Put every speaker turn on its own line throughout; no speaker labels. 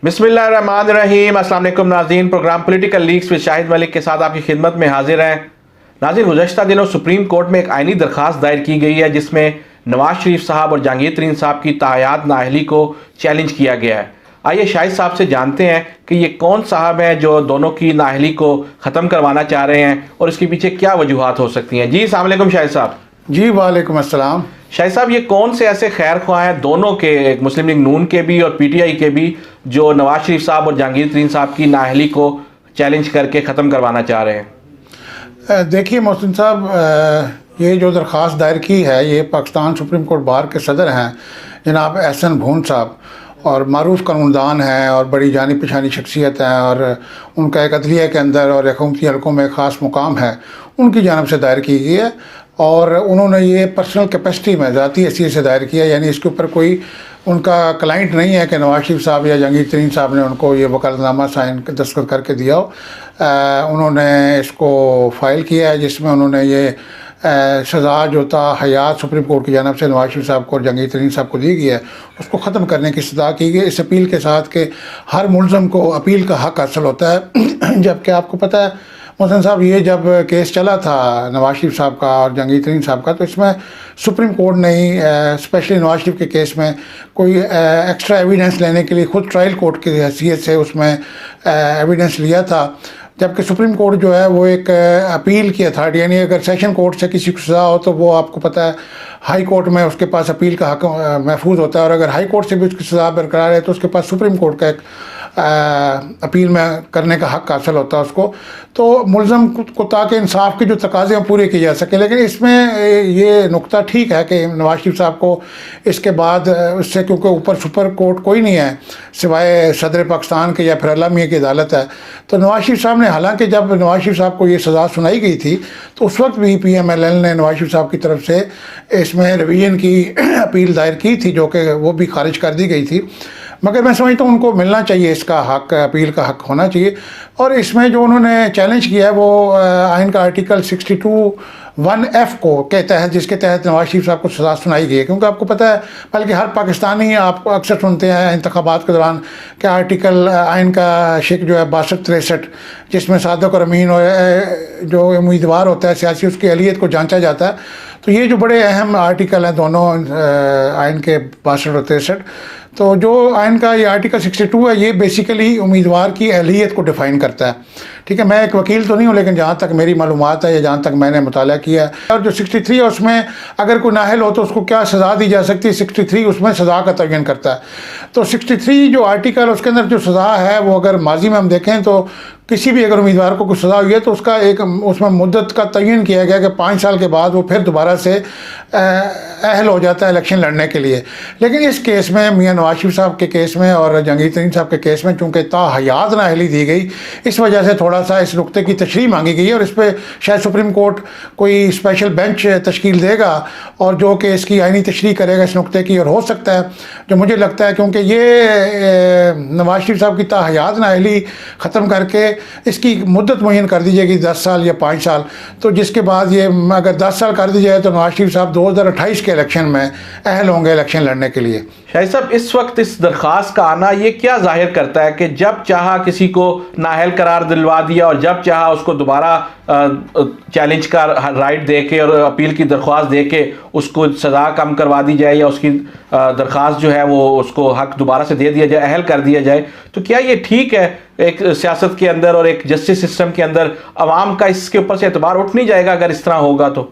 बिस्मिल्लाहिर्रहमानिर्रहीम। अस्सलाम वालेकुम नाज़रीन। Program political leaks with Shahid Malik के साथ आपकी खिदमत में हाजिर हैं। नाज़रीन, गुज़श्ता दिनों सुप्रीम कोर्ट में एक आइनी दरख्वास्त दायर की गई है जिसमें नवाज शरीफ साहब और जहांगीर तरीन साहब की तायात नाअहली को चैलेंज किया गया है। आइए शाहिद साहब से जानते हैं कि ये कौन साहब हैं जो दोनों की नाअहली को ख़त्म करवाना चाह रहे हैं और इसके पीछे क्या वजूहात हो सकती हैं। जी अस्सलाम वालेकुम शाहिद साहब।
जी वालेकुम अस्सलाम।
शाहिद साहब, ये कौन से ऐसे खैर ख्वाह हैं दोनों के, एक मुस्लिम लीग नून के भी और पीटीआई के भी, जो नवाज शरीफ साहब और जहांगीर तरीन साहब की नाअहली को चैलेंज करके ख़त्म करवाना चाह रहे हैं?
देखिए मोहसिन साहब, ये जो दरख्वास्त दायर की है ये पाकिस्तान सुप्रीम कोर्ट बार के सदर हैं जनाब एहसन भून साहब, और मारूफ कानूनदान हैं और बड़ी जानी पहचानी शख्सियत हैं, और उनका एक अदलिया के अंदर और हुकूमती हलकों में ख़ास मुकाम है, उनकी जानब से दायर की गई है। और उन्होंने ये पर्सनल कैपेसिटी में ज़ाती हैसियत से दायर किया, यानी इसके ऊपर कोई उनका क्लाइंट नहीं है कि नवाज शरीफ साहब या जहांगीर तरीन साहब ने उनको ये वकालतनामा साइन दस्तखत करके दिया हो। उन्होंने इसको फ़ाइल किया है जिसमें उन्होंने ये सज़ा जो था हयात सुप्रीम कोर्ट की जानब से नवाज शरीफ साहब को और जहांगीर तरीन साहब को दी गई है, उसको ख़त्म करने की सज़ा की गई, इस अपील के साथ कि हर मुलज़म को अपील का हक़ हासिल होता है। जबकि आपको पता है मोहसिन साहब, ये जब केस चला था नवाज शरीफ साहब का और जहांगीर तरीन साहब का, तो इसमें सुप्रीम कोर्ट ने ही स्पेशली नवाज शरीफ के केस में कोई एक्स्ट्रा एविडेंस लेने के लिए खुद ट्रायल कोर्ट की हैसियत से उसमें एविडेंस लिया था। जबकि सुप्रीम कोर्ट जो है वो एक अपील की अथॉरिटी, यानी अगर सेशन कोर्ट से किसी को सज़ा हो तो वो आपको पता है हाई कोर्ट में उसके पास अपील का हक़ महफूज होता है, और अगर हाई कोर्ट से भी उसकी सज़ा बरकरार है तो उसके पास सुप्रीम कोर्ट का एक अपील में करने का हक़ हासिल होता है उसको, तो मुलज़म को ताकि इंसाफ के जो तकाज़े हैं पूरे किए जा सके। लेकिन इसमें ये नुक्ता ठीक है कि नवाज शरीफ साहब को इसके बाद उससे, क्योंकि ऊपर सुपर कोर्ट कोई नहीं है सिवाय सदर पाकिस्तान के या फिर अल्लाह मियां की अदालत है, तो नवाज शरीफ साहब ने, हालांकि जब नवाज शरीफ साहब को ये सज़ा सुनाई गई थी तो उस वक्त भी PMLN ने नवाज शरीफ साहब की तरफ से इसमें रिवीजन की अपील दायर की थी, जो कि वो भी खारिज कर दी गई थी। मगर मैं समझता हूँ उनको मिलना चाहिए, इसका हक़, अपील का हक़ होना चाहिए। और इसमें जो उन्होंने चैलेंज किया है वो आइन का आर्टिकल 62(1)(f को के तहत, जिसके तहत नवाज शरीफ साहब को सज़ा सुनाई गई है। क्योंकि आपको पता है, बल्कि हर पाकिस्तानी, आप अक्सर सुनते हैं इंतखाबात के दौरान कि आर्टिकल आइन का शिक जो है 62-63, जिसमें सादक और अमीन जो उम्मीदवार होता है सियासी, उसकी अहलियत को जांचा जाता है। तो ये जो बड़े अहम आर्टिकल हैं दोनों आइन के 62 और 63, तो जो आइन का ये आर्टिकल 62 है ये बेसिकली उम्मीदवार की अहलियत को डिफ़ाइन करता है। ठीक है, मैं एक वकील तो नहीं हूँ, लेकिन जहाँ तक मेरी मालूमात है या जहाँ तक मैंने मुताला किया है, और जो 63 है उसमें अगर कोई नाअहल हो तो उसको क्या सज़ा दी जा सकती है, 63 उसमें सज़ा का तयन करता है। तो 63 जो आर्टिकल, उसके अंदर जो सज़ा है वो अगर माजी में हम देखें तो किसी भी अगर उम्मीदवार को कुछ सज़ा हुई है तो उसका एक उसमें मुद्दत का तयन किया गया कि 5 साल के बाद वो फिर दोबारा से अहल हो जाता है इलेक्शन लड़ने के लिए। लेकिन इस केस में, मियां नवाज शरीफ साहब के केस में और जहांगीर तरीन साहब के केस में, चूँकि ताहयात नाअहली दी गई, इस वजह से थोड़ा सा इस नुक्ते की तशरीह मांगी गई है, और इस पर शायद सुप्रीम कोर्ट कोई स्पेशल बेंच तश्कील देगा और जो कि इसकी आइनी तशरीह करेगा इस नुक्ते की। और हो सकता है, जो मुझे लगता है, क्योंकि ये नवाज शरीफ साहब की ताहयात नाअहली ख़त्म करके इसकी मुद्दत मुय्यन कर दी जाएगी 10 साल या 5 साल, तो जिसके बाद ये अगर 10 साल कर दी जाए तो नवाज शरीफ साहब 2028 के इलेक्शन में अहल होंगे इलेक्शन लड़ने के लिए।
शाहिद साहब, इस वक्त इस दरख्वास्त का आना ये क्या जाहिर करता है कि जब चाहा किसी को नाअहल करार दिलवा दिया और जब चाहा उसको दोबारा चैलेंज का राइट दे के और अपील की दरख्वास्त दे के उसको सज़ा कम करवा दी जाए या उसकी दरख्वास्त जो है वो उसको हक़ दोबारा से दे दिया जाए, अहल कर दिया जाए, तो क्या ये ठीक है एक सियासत के अंदर और एक जस्टिस सिस्टम के अंदर? आवाम का इसके ऊपर से एतबार उठ नहीं जाएगा अगर इस तरह होगा तो?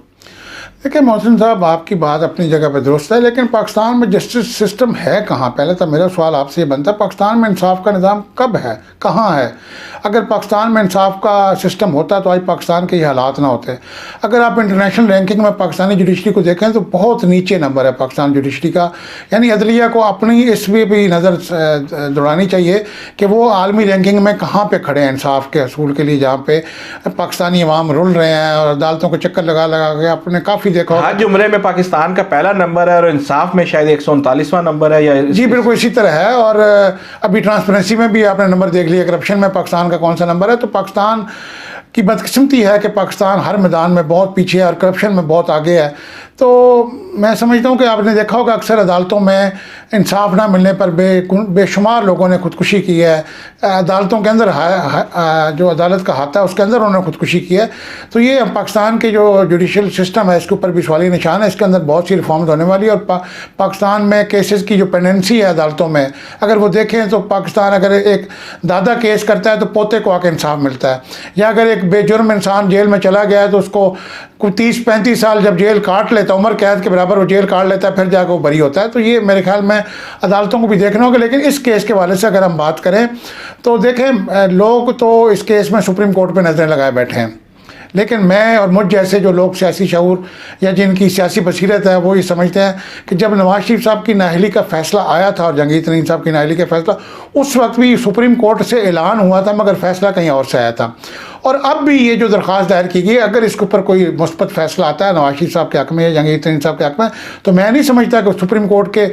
देखिए मोहसिन साहब, आपकी बात अपनी जगह पर दुरुस्त है, लेकिन पाकिस्तान में जस्टिस सिस्टम है कहाँ? पहले तो मेरा सवाल आपसे ये बनता है, पाकिस्तान में इंसाफ का निज़ाम कब है, कहाँ है? अगर पाकिस्तान में इंसाफ का सिस्टम होता तो आज पाकिस्तान के ये हालात ना होते। अगर आप इंटरनेशनल रैंकिंग में पाकिस्तानी जुडिशरी को देखें तो बहुत नीचे नंबर है पाकिस्तान जुडिशरी का, यानी अदलिया को अपनी इस पर भी नज़र दौड़ानी चाहिए कि वो आलमी रैंकिंग में कहाँ पर खड़े हैं इंसाफ के असूल के लिए, जहाँ पे पाकिस्तानी अवाम रुल रहे हैं और अदालतों को चक्कर लगा लगा के अपने काफ़ी देखो।
हज उम्रे में पाकिस्तान का पहला नंबर है और इंसाफ में शायद 139वां नंबर है, या
जी बिल्कुल इसी तरह है। और अभी ट्रांसपेरेंसी में भी आपने नंबर देख लिया, करप्शन में पाकिस्तान का कौन सा नंबर है। तो पाकिस्तान की बदकिस्मती है कि पाकिस्तान हर मैदान में बहुत पीछे है और करप्शन में बहुत आगे है। तो मैं समझता हूँ कि आपने देखा होगा अक्सर अदालतों में इंसाफ ना मिलने पर बेशुमार लोगों ने खुदकुशी की है। अदालतों के अंदर जो अदालत का हाथ है उसके अंदर उन्होंने खुदकुशी की है। तो ये पाकिस्तान के जो जुडिशल सिस्टम है इसके ऊपर भी सवाली निशान है। इसके अंदर बहुत सी रिफॉर्म्स होने वाली है और पाकिस्तान में केसेस की जो पेंडेंसी है अदालतों में, अगर वो देखें तो पाकिस्तान अगर एक दादा केस करता है तो पोते को आके इंसाफ मिलता है, या अगर एक बेजुर्म इंसान जेल में चला गया है तो उसको कोई 30-35 साल जब जेल काट लेता है, उम्र कैद के बराबर वो जेल काट लेता है, फिर जाकर वो बरी होता है। तो ये मेरे ख्याल में अदालतों को भी देखना होगा। लेकिन इस केस के हवाले से अगर हम बात करें तो देखें, लोग तो इस केस में सुप्रीम कोर्ट पे नज़रें लगाए बैठे हैं, लेकिन मैं और मुझ जैसे जो लोग सियासी शऊर या जिनकी सियासी बसीरत है वो ये समझते हैं कि जब नवाज शरीफ साहब की नाअहली का फ़ैसला आया था और जहांगीर तरीन साहब की नाअहली का फ़ैसला, उस वक्त भी सुप्रीम कोर्ट से ऐलान हुआ था मगर फ़ैसला कहीं और से आया था। और अब भी ये जो दरख्वास्त दायर की गई, अगर इसके ऊपर कोई मुस्बत फ़ैसला आता है नवाज शरीफ साहब के हक़ में या जहांगीर तरीन साहब के हक़ में, तो मैं नहीं समझता कि सुप्रीम कोर्ट के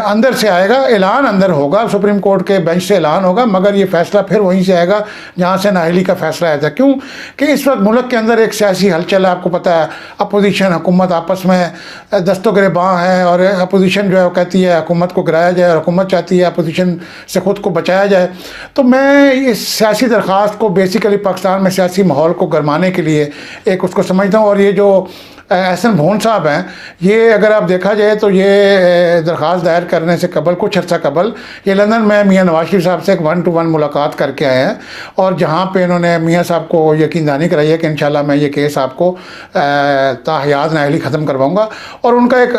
अंदर से आएगा। ऐलान अंदर होगा, सुप्रीम कोर्ट के बेंच से ऐलान होगा, मगर ये फ़ैसला फिर वहीं से आएगा जहाँ से नाअहली का फ़ैसला आया था। क्यों कि इस वक्त मुल्क के अंदर एक सियासी हलचल है, आपको पता है, अपोजिशन हुकूमत आपस में दस्तों गिरबां है और अपोजिशन जो है वो कहती है हुकूमत को गिराया जाए और हुकूमत चाहती है अपोजिशन से ख़ुद को बचाया जाए। तो मैं इस सियासी दरख्वास्त को बेसिकली पाकिस्तान में सियासी माहौल को गरमाने के लिए एक उसको समझता हूँ। और ये जो एहसन भून साहब हैं, ये अगर आप देखा जाए तो ये दरख्वास्त दायर करने से कबल, कुछ अर्सा कबल, ये लंदन में मियाँ नवाज शरीफ साहब से एक 1-to-1 मुलाकात करके आए हैं और जहाँ पे इन्होंने मियाँ साहब को यकीन दहानी कराई है कि इंशाल्लाह मैं ये केस आपको ताहयात नाअहली ख़त्म करवाऊँगा। और उनका एक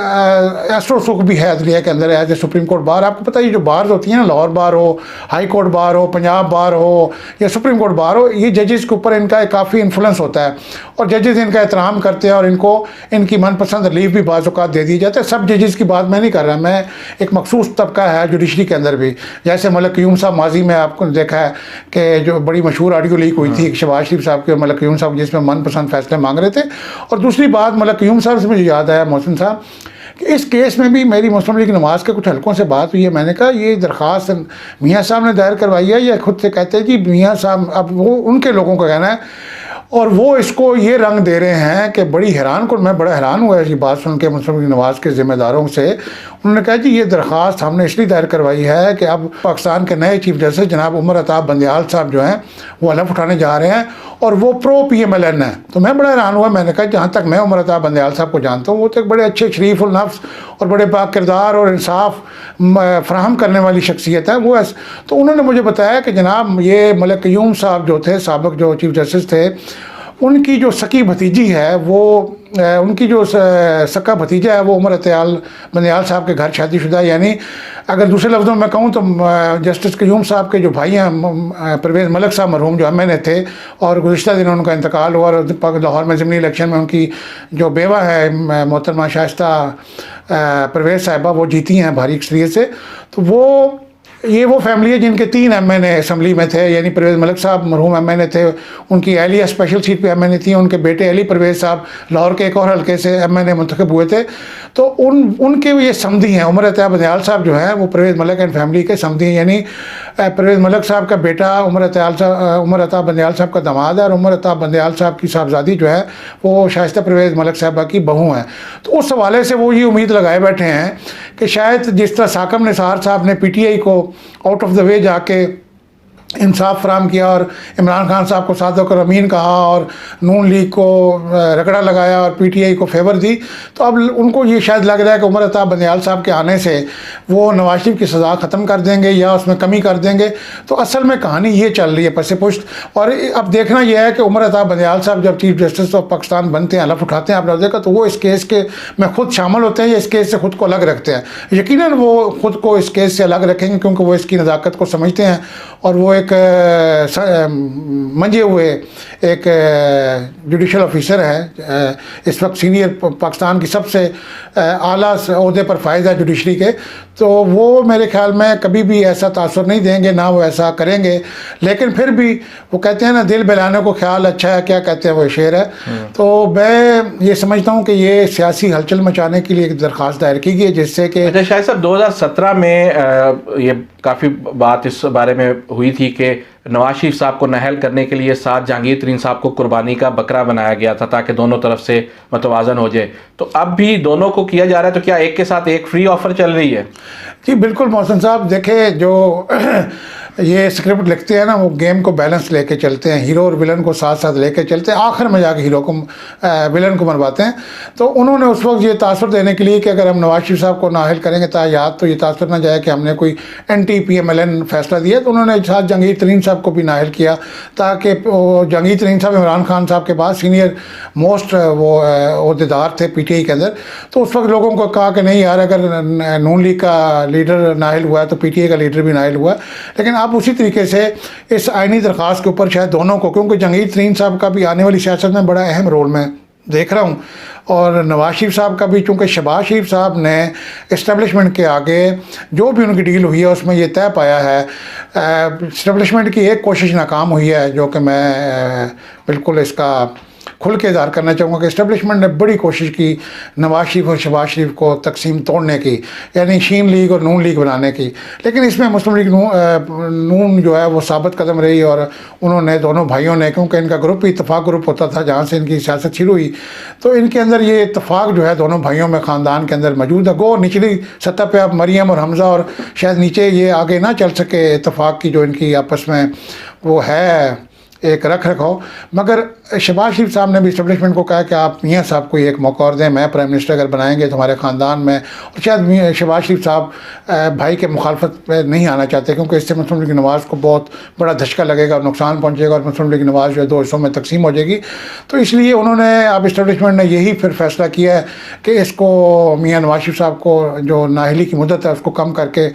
असर सुख भी है अदलिया के अंदर as a supreme court bar. आपको पता है ये जो बार्स होती हैं ना, लाहौर बार हो, हाई कोर्ट बार हो, पंजाब बार हो या सुप्रीम कोर्ट बार हो, ये जजेस के ऊपर इनका काफ़ी इन्फ्लुएंस होता है और जजेस इनका एहतराम करते हैं और इनको इनकी मनपसंद रिलीफ भी बाज़ औक़ात दे दी जाती है। सब जजेस की बात मैं नहीं कर रहा, मैं एक मखसूस तबका है जुडिशरी के अंदर भी, जैसे मलिक क़य्यूम साहब माजी में आपको देखा है कि जो बड़ी मशहूर ऑडियो लीक हुई थी शहबाज शरीफ साहब के मलिक क़य्यूम साहब जिसमें मनपसंद फैसले मांग रहे थे। और दूसरी बात मलिक क़य्यूम साहब से मुझे याद आया मोहसिन साहब कि इस केस में भी मेरी मुस्लिम लीग नवाज़ के कुछ हलकों से बात हुई है। मैंने कहा ये दरख्वास्त मियाँ साहब ने दायर करवाई है या खुद से कहते हैं जी मियाँ साहब, अब वो उनके लोगों का कहना है और वो इसको ये रंग दे रहे हैं कि बड़ी हैरान को, मैं बड़ा हैरान हुआ ऐसी बात सुन के मुस्लिम लीग नवाज़ के ज़िम्मेदारों से। उन्होंने कहा जी ये दरख्वास्त हमने इसलिए दायर करवाई है कि अब पाकिस्तान के नए चीफ जस्टिस जनाब उमर अताब बंदियाल साहब जो हैं वो हलफ उठाने जा रहे हैं और वो प्रो PMLN है। तो मैं बड़ा हैरान हुआ, मैंने कहा जहाँ तक मैं उमर अताब बंदियाल साहब को जानता हूँ वो तो एक बड़े अच्छे शरीफ उल नफ्स और बड़े पाक किरदार और इंसाफ फ्राहम करने वाली शख्सियत है वो। तो उन्होंने मुझे बताया कि जनाब ये मलिक क़य्यूम साहब जो थे, साबिक जो चीफ जस्टिस थे, उनकी जो सकी भतीजी है वो उनकी जो सक्का भतीजा है वो उमर अताब बंदियाल साहब के घर शादीशुदा, यानी अगर दूसरे लफ्ज़ों में कहूँ तो जस्टिस क़य्यूम साहब के जो भाई हैं परवेज़ मलिक साहब मरहूम जो MNA थे और गुज़िश्ता दिनों उनका इंतकाल हुआ और लाहौर में ज़िमनी इलेक्शन में उनकी जो बेवा है मोहतरमा शाइस्ता परवेज़ साहिबा वो जीती हैं भारी अक्सरियत से। तो वो फैमिली है जिनके 3 MNA असम्बली में थे, यानी परवेज़ मलिक साहब मरहूम MNA थे, उनकी एहलिया स्पेशल सीट पे MNA थी, उनके बेटे अली परवेज़ साहब लाहौर के एक और हल्के से MNA मुंतखब हुए थे। तो उनके ये समधी हैं उमर अताब बंदियाल साहब जो हैं वो परवेज़ मलिक एंड फैमिली के समधी हैं, यानी परवेज़ मलिक साहब का बेटा उमर अताब बंदियाल साहब का दामाद है और उमर अताब बंदियाल साहब की साहबजादी जो है वो शाइस्ता परवेज़ मलिक साहबा की बहू हैं। तो उस हवाले से वो ये उम्मीद लगाए बैठे हैं कि शायद जिस तरह साकम निसार साहब ने PTI को आउट ऑफ द वे जाके इंसाफ फराम किया और इमरान खान साहब को सादक और अमीन कहा और नून लीग को रगड़ा लगाया और PTI को फेवर दी, तो अब उनको ये शायद लग रहा है कि उमर अताब बंदियाल साहब के आने से वो नवाज शरीफ की सज़ा ख़त्म कर देंगे या उसमें कमी कर देंगे। तो असल में कहानी ये चल रही है पसे पुश्त। और अब देखना यह है कि उमर अताब बंदियाल साहब जब चीफ जस्टिस ऑफ पाकिस्तान बनते हैं, हलफ उठाते हैं, आपने देखा तो वो इस केस के में खुद शामिल होते हैं या इस केस से ख़ुद को अलग रखते हैं। यकीनन वो ख़ुद को इस केस से अलग रखेंगे क्योंकि वो इसकी नज़ाकत को समझते हैं और वो एक मंजे हुए एक जुडिशल ऑफिसर है, इस वक्त सीनियर पाकिस्तान की सबसे आला ओहदे पर फायज़ है जुडिशरी के। तो वो मेरे ख्याल में कभी भी ऐसा तासुर नहीं देंगे, ना वो ऐसा करेंगे। लेकिन फिर भी वो कहते हैं ना दिल बहलाने को ख्याल अच्छा है, क्या कहते हैं वो शेर है। तो मैं ये समझता हूँ कि ये सियासी हलचल मचाने के लिए एक दरख्वास्त दायर की गई जिससे कि
शायद साहब 2017 में ये काफ़ी बात इस बारे में हुई थी कि नवाज शरीफ साहब को नाअहल करने के लिए साथ जहांगीर तरीन साहब को कुर्बानी का बकरा बनाया गया था ताकि दोनों तरफ से मतवाजन हो जाए। तो अब भी दोनों को किया जा रहा है, तो क्या एक के साथ एक फ्री ऑफर चल रही है?
जी बिल्कुल मोहसिन साहब, देखे जो ये स्क्रिप्ट लिखते हैं ना, वो गेम को बैलेंस लेके चलते हैं, हीरो और विलन को साथ साथ लेके चलते हैं, आखिर में जाके हीरो को विलन को मरवाते हैं। तो उन्होंने उस वक्त ये तासर देने के लिए कि अगर हम नवाज शरीफ साहब को नाअहल करेंगे याद तो ये तासर ना जाए कि हमने कोई NT-PMLN फैसला दिया, तो उन्होंने साथ जहांगीर तरीन साहब को भी नाअहल किया ताकि जहांगीर तरीन साहब इमरान खान साहब के बाद सीनियर मोस्ट वो अहदेदार थे PTI के अंदर। तो उस वक्त लोगों को कहा कि नहीं यार, अगर नून लीग का लीडर नाअहल हुआ है तो PTI का लीडर भी नाअहल हुआ। लेकिन अब उसी तरीके से इस आइनी दरख्वास्त के ऊपर शायद दोनों को, क्योंकि जहांगीर तरीन साहब का भी आने वाली सियासत में बड़ा अहम रोल मैं देख रहा हूँ, और नवाज शरीफ साहब का भी, चूँकि शहबाज शरीफ साहब ने इस्टेब्लिशमेंट के आगे जो भी उनकी डील हुई है उसमें ये तय पाया है, इस्टेब्लिशमेंट की एक कोशिश नाकाम हुई है, जो कि मैं बिल्कुल इसका खुल के इज़हार करना चाहूँगा कि इस्टेब्लिशमेंट ने बड़ी कोशिश की नवाज शरीफ और शहबाज शरीफ को तकसीम तोड़ने की, यानी शीन लीग और नून लीग बनाने की। लेकिन इसमें मुस्लिम लीग नून जो है वो साबित कदम रही, और उन्होंने दोनों भाइयों ने, क्योंकि इनका ग्रुप ही इत्तफाक ग्रुप होता था जहाँ से इनकी सियासत शुरू हुई, तो इनके अंदर ये इत्तफाक जो है दोनों भाइयों में ख़ानदान के अंदर मौजूद है। गो निचली सतह पर अब मरियम और हमज़ा और शायद नीचे ये आगे ना चल सके इत्तफाक की जो इनकी आपस में वो है एक रख रखाव, मगर शहबाज शरीफ साहब ने भी इस्टेब्लिशमेंट को कहा कि आप मियाँ साहब को एक मौका और दें, मैं प्राइम मिनिस्टर अगर बनाएंगे तो हमारे ख़ानदान में, और शायद शहबाज शरीफ साहब भाई के मुखालफत पे नहीं आना चाहते, क्योंकि इससे मुस्लिम लीग नवाज़ को बहुत बड़ा धचका लगेगा, नुकसान पहुँचेगा, और मुस्लिम लीग नवाज़ जो है दो हिस्सों में तकसीम हो जाएगी। तो इसलिए उन्होंने, अब इस्टेब्लिशमेंट ने यही फिर फैसला किया है कि इसको मियाँ नवाज शरीफ साहब को जो नाअहली की मुद्दत है उसको कम करके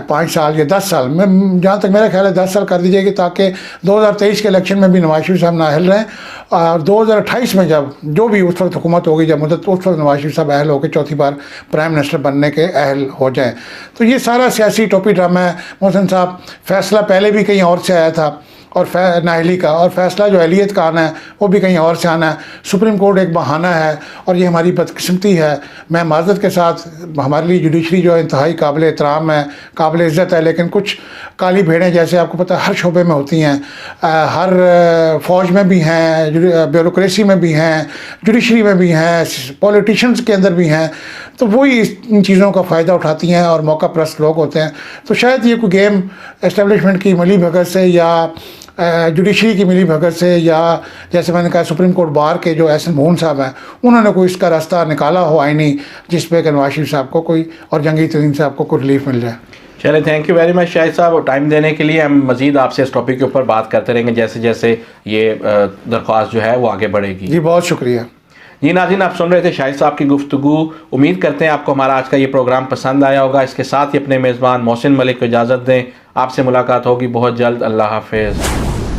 5 साल या 10 साल में, जहाँ तक मेरा ख्याल है 10 साल कर दी जाएगी, ताकि 2023 के इलेक्शन में भी नवाज शरीफ साहब नाअहल रहें, और 2028 में जब जो भी उस वक्त हुकूमत होगी, जब मुद्दत, उस वक्त नवाज शरीफ साहब अहल होकर चौथी बार प्राइम मिनिस्टर बनने के अहल हो जाएं। तो ये सारा सियासी टोपी ड्रामा है मोहसिन साहब। फैसला पहले भी कहीं और से आया था और नाअहली का, और फैसला जो अहलियत का आना है वो भी कहीं और से आना है। सुप्रीम कोर्ट एक बहाना है, और ये हमारी बदकिस्मती है। मैं माज़रत के साथ, हमारे लिए जुडिशरी जो इंतहाई काबिल एहतराम है, काबिल इज़्ज़त है, लेकिन कुछ काली भेड़ें जैसे आपको पता है हर शोबे में होती हैं, हर फौज में भी हैं, ब्यूरोक्रेसी में भी हैं, जुडिशरी में भी हैं, पॉलिटिशियंस के अंदर भी हैं, तो वही इन चीज़ों का फ़ायदा उठाती हैं और मौका परस्त लोग होते हैं। तो शायद ये कोई गेम एस्टेब्लिशमेंट की मिली भगत से या जुडिशरी की मिली भगत से, या जैसे मैंने कहा सुप्रीम कोर्ट बार के जो एहसन भून साहब हैं उन्होंने कोई इसका रास्ता निकाला हो आईनी, जिस पे नवाज शरीफ साहब को कोई और जहांगीर तरीन साहब को कोई रिलीफ मिल जाए।
चलिए, thank you very much Shahid साहब टाइम देने के लिए। हम मज़ीद आपसे इस टॉपिक के ऊपर बात करते रहेंगे जैसे जैसे ये दरख्वास्त जो है वो आगे बढ़ेगी।
जी बहुत शुक्रिया।
जी नाज़रीन, आप सुन रहे थे शाहिद साहब की गुफ्तगू। उम्मीद करते हैं आपको हमारा आज का ये प्रोग्राम पसंद आया होगा। इसके साथ ही अपने मेज़बान मोहसिन मलिक को इजाज़त दें। आपसे मुलाकात होगी बहुत जल्द। अल्लाह हाफिज़।